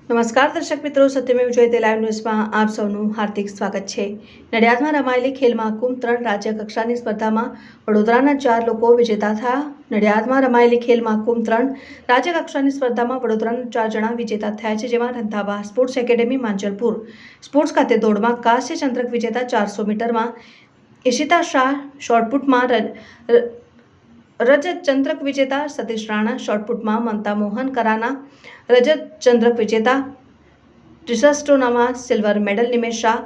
નમસ્કાર દર્શક મિત્રો, સત્યમેવ જયતે લાઈવ ન્યૂઝમાં આપ સૌનું હાર્દિક સ્વાગત છે। નડિયાદમાં રમાયેલી ખેલ મહાકુંભ 3 રાજ્ય કક્ષાની સ્પર્ધામાં વડોદરાના 4 લોકો વિજેતા થયા। નડિયાદમાં રમાયેલી ખેલ મહાકુંભ 3 રાજ્ય કક્ષાની સ્પર્ધામાં વડોદરાના 4 જણા વિજેતા થયા છે, જેમાં Randhawa sports academy Manjalpur sports ખાતે દોડમાં કાંસ્ય ચંદ્રક વિજેતા, 400 મીટરમાં ઈશિતા શાહ, શોર્ટપુટમાં રજત ચંદ્રક વિજેતા સતીશ રાણા, શોર્ટપુટમાં મમતા મોહન કરાના રજત ચંદ્રક વિજેતા, રિસસ્ટોનામાં સિલ્વર મેડલ નિમેશ શાહ।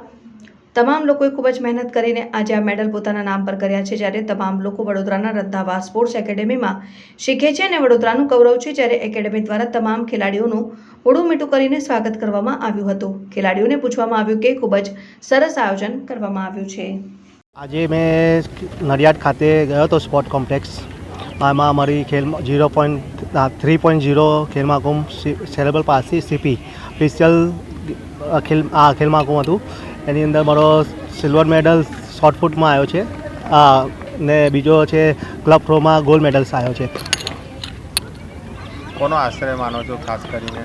તમામ લોકોએ ખૂબ જ મહેનત કરીને આજે આ મેડલ પોતાના નામ પર કર્યા છે, જ્યારે તમામ લોકો વડોદરાના રંધાવા સ્પોર્ટ્સ એકેડેમીમાં શીખે છે અને વડોદરાનું ગૌરવ છે। જ્યારે એકેડેમી દ્વારા તમામ ખેલાડીઓનું મોઢું મીઠું કરીને સ્વાગત કરવામાં આવ્યું હતું। ખેલાડીઓને પૂછવામાં આવ્યું કે ખૂબ જ સરસ આયોજન કરવામાં આવ્યું છે। આજે મેં નડિયાદ ખાતે ગયો હતો સ્પોર્ટ કોમ્પ્લેક્સ। આમાં અમારી ખેલ 3.0 Khel Mahakumbh cerebral palsy CP special Khel Mahakumbh હતું। એની અંદર મારો સિલ્વર મેડલ શોર્ટપુટમાં આવ્યો છે ને બીજો છે ક્લબ થ્રોમાં ગોલ્ડ મેડલ્સ આવ્યો છે। કોનો આશ્રય માનો છો ખાસ કરીને?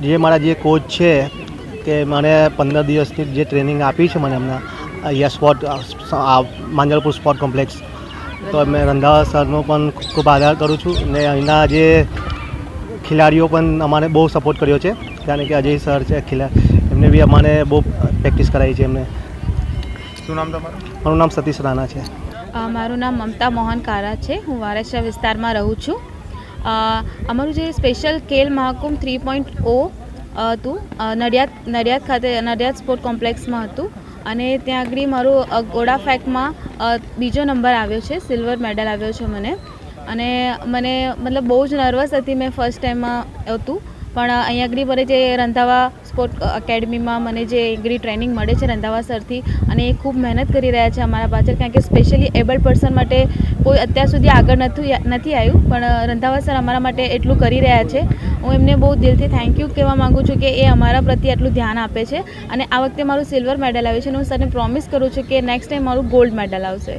જે મારા જે કોચ છે કે મને 15 દિવસની જે ટ્રેનિંગ આપી છે મને હમણાં અહીંયા સ્પોર્ટ માંજલપુર સ્પોર્ટ કોમ્પ્લેક્સ, તો મેં રંધાવા સરનો પણ ખૂબ આભાર કરું છું ને અહીંના જે ખેલાડીઓ પણ અમારે બહુ સપોર્ટ કર્યો છે, કારણ કે અજય સર છે એમને બી અમારે બહુ પ્રેક્ટિસ કરાવી છે એમને। શું નામ તમારું? મારું નામ સતીશ રાણા છે। મારું નામ મમતા મોહન કારા છે। હું વારાછા વિસ્તારમાં રહું છું। અમારું જે સ્પેશિયલ ખેલ મહાકુંભ 3.0 હતું નડિયાદ ખાતે નડિયાદ સ્પોર્ટ કોમ્પ્લેક્સમાં હતું અને ત્યાં આગળ મારું ગોળા ફેંકમાં બીજો નંબર આવ્યો છે, સિલ્વર મેડલ આવ્યો છે મને। અને મને મતલબ બહુ જ નર્વસ હતી મેં ફર્સ્ટ ટાઈમમાં હતું, પણ અહીંયા આગળ મને જે રંધાવા સ્પોર્ટ એકેડમીમાં મને જે આગળ ટ્રેનિંગ મળે છે રંધાવા સરથી, અને એ ખૂબ મહેનત કરી રહ્યા છે અમારા પાછળ, કારણ કે સ્પેશિયલી એબલ્ડ પર્સન માટે કોઈ અત્યાર સુધી આગળ નથી આવ્યું, પણ રંધાવા સર અમારા માટે એટલું કરી રહ્યા છે। હું એમને બહુ દિલથી થેન્ક યુ કહેવા માગું છું કે એ અમારા પ્રત્યે આટલું ધ્યાન આપે છે, અને આ વખતે મારું સિલ્વર મેડલ આવ્યું છે અને હું સરને પ્રોમિસ કરું છું કે નેક્સ્ટ ટાઈમ મારું ગોલ્ડ મેડલ આવશે।